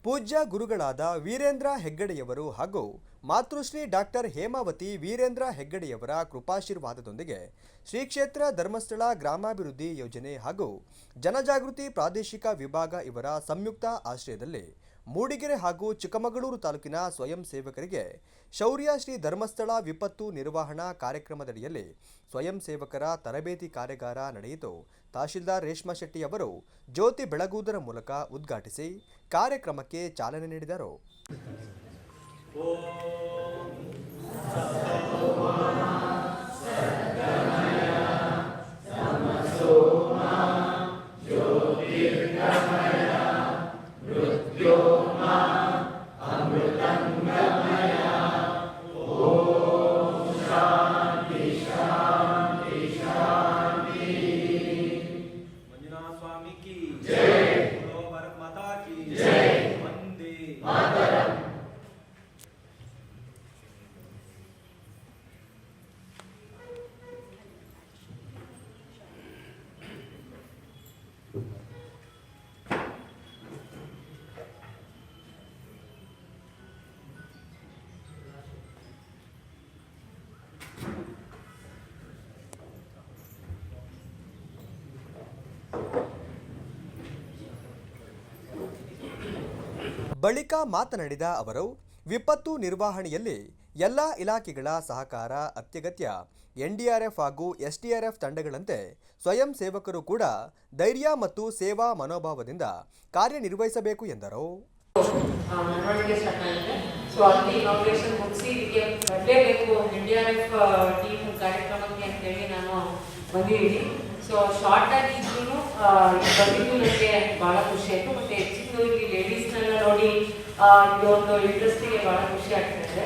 ಪೂಜ್ಯ ಗುರುಗಳಾದ ವೀರೇಂದ್ರ ಹೆಗ್ಗಡೆಯವರು ಹಾಗೂ ಮಾತೃಶ್ರೀ ಡಾಕ್ಟರ್ ಹೇಮಾವತಿ ವೀರೇಂದ್ರ ಹೆಗ್ಗಡೆಯವರ ಕೃಪಾಶೀರ್ವಾದದೊಂದಿಗೆ ಶ್ರೀ ಕ್ಷೇತ್ರ ಧರ್ಮಸ್ಥಳ ಗ್ರಾಮಾಭಿವೃದ್ಧಿ ಯೋಜನೆ ಹಾಗೂ ಜನಜಾಗೃತಿ ಪ್ರಾದೇಶಿಕ ವಿಭಾಗ ಇವರ ಸಂಯುಕ್ತ ಆಶ್ರಯದಲ್ಲಿ ಮೂಡಿಗೆರೆ ಹಾಗೂ ಚಿಕ್ಕಮಗಳೂರು ತಾಲೂಕಿನ ಸ್ವಯಂ ಸೇವಕರಿಗೆ ಶೌರ್ಯ ಶ್ರೀ ಧರ್ಮಸ್ಥಳ ವಿಪತ್ತು ನಿರ್ವಹಣಾ ಕಾರ್ಯಕ್ರಮದಡಿಯಲ್ಲಿ ಸ್ವಯಂ ಸೇವಕರ ತರಬೇತಿ ಕಾರ್ಯಾಗಾರ ನಡೆಯಿತು. ತಹಶೀಲ್ದಾರ್ ರೇಷ್ಮಾ ಶೆಟ್ಟಿ ಅವರು ಜ್ಯೋತಿ ಬೆಳಗುವುದರ ಮೂಲಕ ಉದ್ಘಾಟಿಸಿ ಕಾರ್ಯಕ್ರಮಕ್ಕೆ ಚಾಲನೆ ನೀಡಿದರು. ಬಳಿಕ ಮಾತನಾಡಿದ ಅವರು, ವಿಪತ್ತು ನಿರ್ವಹಣೆಯಲ್ಲಿ ಎಲ್ಲ ಇಲಾಖೆಗಳ ಸಹಕಾರ ಅತ್ಯಗತ್ಯ. ಎನ್ಡಿಆರ್ಎಫ್ ಹಾಗೂ ಎಸ್ಡಿಆರ್ಎಫ್ ತಂಡಗಳಂತೆ ಸ್ವಯಂ ಸೇವಕರು ಕೂಡ ಧೈರ್ಯ ಮತ್ತು ಸೇವಾ ಮನೋಭಾವದಿಂದ ಕಾರ್ಯನಿರ್ವಹಿಸಬೇಕು ಎಂದರು. ಸೊ ಶಾರ್ಟ್ ಆಗಿ ಇದ್ರೂ ಬಂದಿದ್ದು ನನಗೆ ಬಹಳ ಖುಷಿ ಆಯಿತು. ಮತ್ತೆ ಹೆಚ್ಚಿನ ಇಲ್ಲಿ ಲೇಡೀಸ್ನೆಲ್ಲ ನೋಡಿ ಇದೊಂದು ಇಂಟ್ರೆಸ್ಟಿಗೆ ಬಹಳ ಖುಷಿ ಆಗ್ತಿದೆ.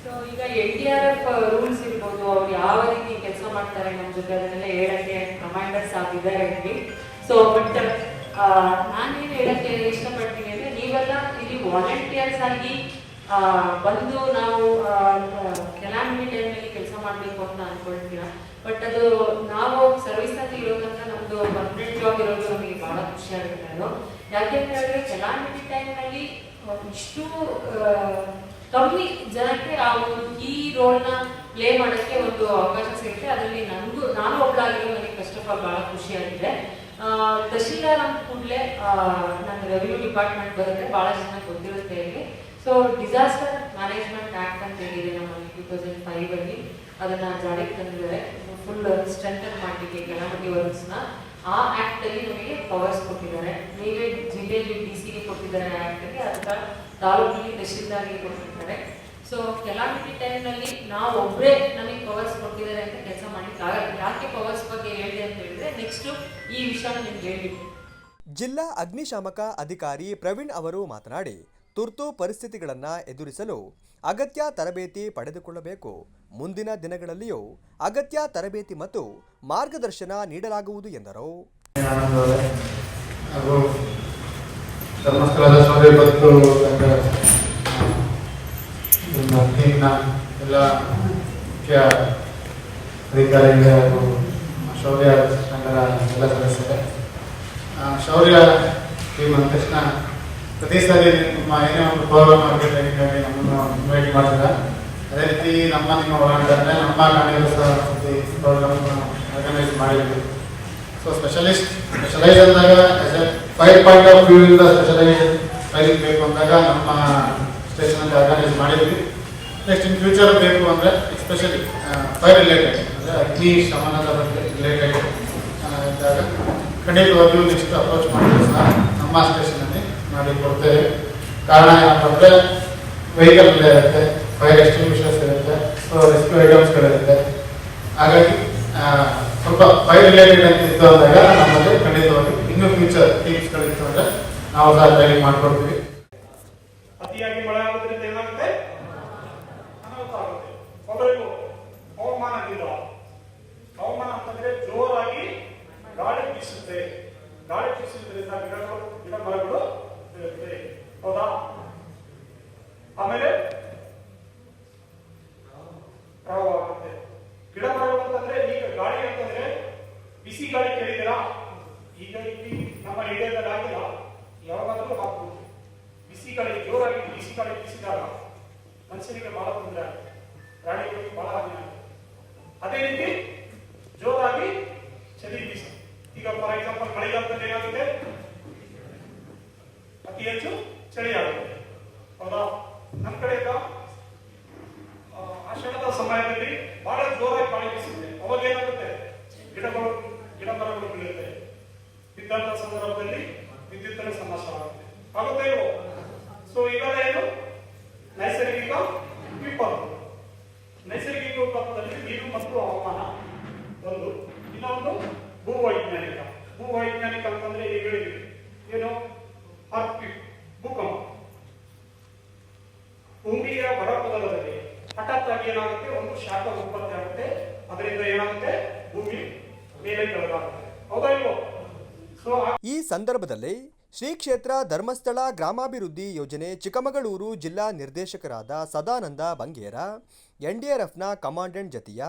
ಸೊ ಈಗ NDRF ರೂಲ್ಸ್ ಇರ್ಬೋದು, ಅವ್ರು ಯಾವ ರೀತಿ ಕೆಲಸ ಮಾಡ್ತಾರೆ ನಮ್ಮ ಜೊತೆ ಅದನ್ನೆಲ್ಲ ಹೇಳಕ್ಕೆ ಕಮಾಂಡರ್ಸ್ ಆಗಿದ್ದಾರೆ ಇಲ್ಲಿ. ಸೊ ಬಟ್ ನಾನೇನು ಹೇಳಕ್ಕೆ ಇಷ್ಟಪಡ್ತೀನಿ ಅಂದರೆ, ನೀವೆಲ್ಲ ಇಲ್ಲಿ ವಾಲಂಟಿಯರ್ಸ್ ಆಗಿ ಬಂದು ನಾವು ಕೆಲಾಮಿಟಿ ಟೈಮ್ನಲ್ಲಿ ಕೆಲಸ ಮಾಡಬೇಕು ಅಂತ ಅನ್ಕೊಳ್ತೀರಾ. ಬಟ್ ಅದು ನಾವು ಸರ್ವಿಸಲ್ಲಿ ಇರೋದಂತ ನಮ್ಮದು ಪರ್ಮನೆಂಟ್ ಜಾಬ್ ಇರೋದು ನಮಗೆ ಭಾಳ ಖುಷಿ ಆಗುತ್ತೆ. ಅದು ಯಾಕೆಂತ ಹೇಳಿದ್ರೆ ಕೆಲಾಮಿಟಿ ಟೈಮ್ನಲ್ಲಿ ಇಷ್ಟು ಕಮ್ಮಿ ಜನಕ್ಕೆ ಆ ಒಂದು ಈ ರೋಲ್ನ ಪ್ಲೇ ಮಾಡೋಕ್ಕೆ ಒಂದು ಅವಕಾಶ ಸಿಗುತ್ತೆ. ಅದರಲ್ಲಿ ನಾನು ಒಬ್ಬಳಾಗಿರೋ ನನಗೆ ಫಸ್ಟ್ ಆಫ್ ಆಲ್ ಭಾಳ ಖುಷಿಯಾಗಿದೆ. ತಹಶೀಲ್ದಾರ್ ಅಂತ ಕೂಡಲೇ ನನ್ನ ರೆವಿನ್ಯೂ ಡಿಪಾರ್ಟ್ಮೆಂಟ್ ಬರುತ್ತೆ, ಭಾಳ ಜನ ಗೊತ್ತಿರುತ್ತೆ ಇಲ್ಲಿ. ಸೊ ಡಿಸಾಸ್ಟರ್ ಮ್ಯಾನೇಜ್ಮೆಂಟ್ ಆ್ಯಕ್ಟ್ ಅಂತ ಹೇಳಿದೆ ನಮ್ಮಲ್ಲಿ 2005 ಅದನ್ನು ಜಾರಿಗೆ ತಂದಿದ್ದಾರೆ. ಫುಲ್ ಸ್ಟ್ರೆಂಥನ್ ಮಾಡಲಿಕ್ಕೆ ಕೆಲಾಮಿಟಿ ವರ್ಕ್ಸ್ನ ಆ ಆ್ಯಕ್ಟಲ್ಲಿ ನಮಗೆ ಪವರ್ಸ್ ಕೊಟ್ಟಿದ್ದಾರೆ. ನೀವೇ ಜಿಲ್ಲೆಯಲ್ಲಿ DC-ಗೆ ಕೊಟ್ಟಿದ್ದಾರೆ ಆ್ಯಕ್ಟಲ್ಲಿ, ಅದಕ್ಕೆ ತಾಲೂಕಿಗೆ ತಹಶೀಲ್ದಾರ್ಗೆ ಕೊಟ್ಟಿದ್ದಾರೆ. ಸೊ ಕೆಲಾಮಿಟಿ ಟೈಮ್ನಲ್ಲಿ ನಾವು ಒಬ್ಬರೇ ನಮಗೆ ಪವರ್ಸ್ ಕೊಟ್ಟಿದ್ದಾರೆ ಅಂತ ಕೆಲಸ ಮಾಡಲಿಕ್ಕೆ ಆಗಲ್ಲ. ಯಾಕೆ ಪವರ್ಸ್ ಬಗ್ಗೆ ಹೇಳಿದೆ ಅಂತ ಹೇಳಿದ್ರೆ, ನೆಕ್ಸ್ಟು ಈ ವಿಷಯನ ನಿಮ್ಗೆ ಹೇಳ್ಬಿಟ್ಟು. ಜಿಲ್ಲಾ ಅಗ್ನಿಶಾಮಕ ಅಧಿಕಾರಿ ಪ್ರವೀಣ್ ಅವರು ಮಾತನಾಡಿ, ತುರ್ತು ಪರಿಸ್ಥಿತಿಗಳನ್ನು ಎದುರಿಸಲು ಅಗತ್ಯ ತರಬೇತಿ ಪಡೆದುಕೊಳ್ಳಬೇಕು. ಮುಂದಿನ ದಿನಗಳಲ್ಲಿಯೂ ಅಗತ್ಯ ತರಬೇತಿ ಮತ್ತು ಮಾರ್ಗದರ್ಶನ ನೀಡಲಾಗುವುದು ಎಂದರು. ಧರ್ಮಸ್ಥಳದ ಶೌರ್ಯ ವಿಪತ್ತು ಎಲ್ಲ ಮುಖ್ಯ ಅಧಿಕಾರಿಗಳು ಹಾಗೂ ಶೌರ್ಯ ಸಂಘದ ಎಲ್ಲ ಸದಸ್ಯರೇ, ಶೌರ್ಯ ಟೀಮ್ ಅಂದ ತಕ್ಷಣ ಪ್ರತಿ ಸಾರಿ ನಿಮ್ಮ ಏನೇ ಒಂದು ಪ್ರೋಗ್ರಾಮ್ ಮಾಡಬೇಕಾಗಿ ನಮ್ಮನ್ನು ಇನ್ವೈಟ್ ಮಾಡ್ತಾರೆ. ಅದೇ ರೀತಿ ನಿಮ್ಮ ಒಳಗಡೆ ನಮ್ಮ ಕಾಣಿಕೆ ಪ್ರೋಗ್ರಾಮ್ ಆರ್ಗನೈಸ್ ಮಾಡಿದ್ವಿ. ಸೊ ಸ್ಪೆಷಲೈಸ್ ಅಂದಾಗ as A fire point of view ಇಂದ ಸ್ಪೆಷಲೈಸ್ ಫೈರಿಂಗ್ ಬೇಕು ಅಂದಾಗ ನಮ್ಮ ಸ್ಟೇಷನಲ್ಲಿ ಆರ್ಗನೈಸ್ ಮಾಡಿದ್ವಿ. ನೆಕ್ಸ್ಟ್ ಇನ್ ಫ್ಯೂಚರ್ ಬೇಕು ಅಂದರೆ ಎಸ್ಪೆಷಲಿ ಫೈರ್ ರಿಲೇಟೆಡ್ ಅಂದರೆ ಅಗ್ನಿ ಶಮನದ ಬಗ್ಗೆ ರಿಲೇಟೆಡ್ ಇದ್ದಾಗ ಖಂಡಿತವಾಗಿಯೂ ನೆಕ್ಸ್ಟ್ ಅಪ್ರೋಚ್ ಮಾಡಿದ್ರು ಸಹ ನಮ್ಮ ಸ್ಟೇಷನಲ್ಲಿ ಮಾಡಿ ಕೊಡ್ತೇವೆ. ಕಾರಣ ಏನಪ್ಪ ಅಂದರೆ ವೆಹಿಕಲ್ ಇರುತ್ತೆ, ಫೈರ್ ಎಕ್ಸ್ಟಿಂಗ್ವಿಷರ್ಸ್ ಇರುತ್ತೆ, ಸೊ ರೆಸ್ಕ್ಯೂ ಐಟಮ್ಸ್ಗಳಿರುತ್ತೆ. ಹಾಗಾಗಿ ಸ್ವಲ್ಪ ಫೈರ್ ರಿಲೇಟೆಡ್ ಅಂತ ಇತ್ತು ಅಂದಾಗ ನಮ್ಮಲ್ಲಿ ಖಂಡಿತವಾಗಿ ಇನ್ನೂ ಫ್ಯೂಚರ್ ಟೀಮ್ಸ್ಗಳಿತ್ತು ಅಂದರೆ ನಾವು ಸಹ ಟ್ರೈನಿಂಗ್ ಮಾಡಿಕೊಡ್ತೀವಿ. ಅತಿಯಾಗಿ ಮಳೆ ಆಗೋದ್ರಿಂದ ಏನಾಗುತ್ತೆ? ಅನಾಹುತ ಆಗುತ್ತೆ. ಮೊದಲು ಹವಾಮಾನ ಅಂತಂದ್ರೆ ಜೋರಾಗಿ ಗಾಳಿ ಬೀಸುತ್ತೆ. ಗಾಳಿ ಬೀಸುವುದರಿಂದ ಗಿಡ ಮರಗಳು ಇರುತ್ತೆ, ಹೌದಾ? ಆಮೇಲೆ ಪ್ರವಾಹ ಆಗುತ್ತೆ. ಗಿಡ ಮರಗಳು ಅಂತಂದ್ರೆ ಈಗ ಗಾಳಿ ಅಂತಂದ್ರೆ ಬಿಸಿ ಗಾಳಿ ಕೇಳಿದ್ದೀರಾ? ಈಗ ಇಲ್ಲಿ ನಮ್ಮ ಏರಿಯಾದಲ್ಲಿ ಆಗಿಲ್ಲ, ಯಾವಾಗಾದ್ರೂ ಹಾಕ್ಬೋದು. ಬಿಸಿ ಮನುಷ್ಯರಿಗೆ ಬಹಳ ತೊಂದರೆ ಆಗುತ್ತೆ, ಪ್ರಾಣಿಗಳಿಗೆ ಬಹಳ ಹಾನಿ ಆಗುತ್ತೆ. ಅದೇ ರೀತಿ ಜೋರಾಗಿ ಚಳಿ ಬೀಸ. ಈಗ ಫಾರ್ ಎಕ್ಸಾಂಪಲ್ ಮಳೆಗಾಲದಲ್ಲಿ ಏನಾಗುತ್ತೆ, ಅತಿ ಹೆಚ್ಚು ಚಳಿ ಆಗುತ್ತೆ, ಹೌದಾ? ನಮ್ಮ ಕಡೆ ಈಗ ಆಷಾಢದ ಸಮಯದಲ್ಲಿ ಬಹಳ ಜೋರಾಗಿ ಗಾಳಿ ಬೀಸುತ್ತೆ. ಅವಾಗ ಏನಾಗುತ್ತೆ, ಗಿಡ ಮರಗಳು ಬೀಳುತ್ತೆ. ಬಿದ್ದಂತ ಸಂದರ್ಭದಲ್ಲಿ ವಿದ್ಯುತ್ತಿನ ಸಮಸ್ಯೆ ಆಗುತ್ತೆ ಇವು. ಸೊ ಇವೆಲ್ಲ ಏನು ನೈಸರ್ಗಿಕ ವಿಪತ್ತು. ನೈಸರ್ಗಿಕ ವಿಪತ್ತದಲ್ಲಿ ನೀರು ಮತ್ತು ಹವಾಮಾನ ಒಂದು, ಇನ್ನೊಂದು ಭೂವೈಜ್ಞಾನಿಕ. ಭೂವೈಜ್ಞಾನಿಕ ಅಂತಂದ್ರೆ ಈಗ ಹೇಳಿದ್ವಿ ಏನು, ಭೂಕಂಪ. ಭೂಮಿಯ ಹೊರಪದರದಲ್ಲಿ ಹಠಾತ್ ಆಗಿ ಏನಾಗುತ್ತೆ, ಒಂದು ಶಾಖ ಉತ್ಪತ್ತಿ ಆಗುತ್ತೆ. ಅದರಿಂದ ಏನಾಗುತ್ತೆ, ಭೂಮಿ ಮೇಲೆ ಕೆಳಗಾಗುತ್ತೆ, ಹೌದಾ ಇಲ್ವೋ? ಸೊ ಈ ಸಂದರ್ಭದಲ್ಲಿ ಶ್ರೀ ಕ್ಷೇತ್ರ ಧರ್ಮಸ್ಥಳ ಗ್ರಾಮಾಭಿವೃದ್ಧಿ ಯೋಜನೆ ಚಿಕ್ಕಮಗಳೂರು ಜಿಲ್ಲಾ ನಿರ್ದೇಶಕರಾದ ಸದಾನಂದ ಬಂಗೇರ, ಎನ್ಡಿಆರ್ಎಫ್ನ ಕಮಾಂಡೆಂಟ್ ಜತಿಯ,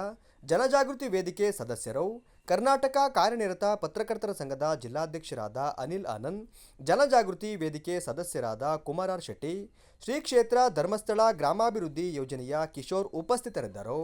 ಜನಜಾಗೃತಿ ವೇದಿಕೆ ಸದಸ್ಯರು, ಕರ್ನಾಟಕ ಕಾರ್ಯನಿರತ ಪತ್ರಕರ್ತರ ಸಂಘದ ಜಿಲ್ಲಾಧ್ಯಕ್ಷರಾದ ಅನಿಲ್ ಆನಂದ್, ಜನಜಾಗೃತಿ ವೇದಿಕೆ ಸದಸ್ಯರಾದ ಕುಮಾರ್ ಶೆಟ್ಟಿ, ಶ್ರೀ ಕ್ಷೇತ್ರ ಧರ್ಮಸ್ಥಳ ಗ್ರಾಮಾಭಿವೃದ್ಧಿ ಯೋಜನೆಯ ಕಿಶೋರ್ ಉಪಸ್ಥಿತರಿದ್ದರು.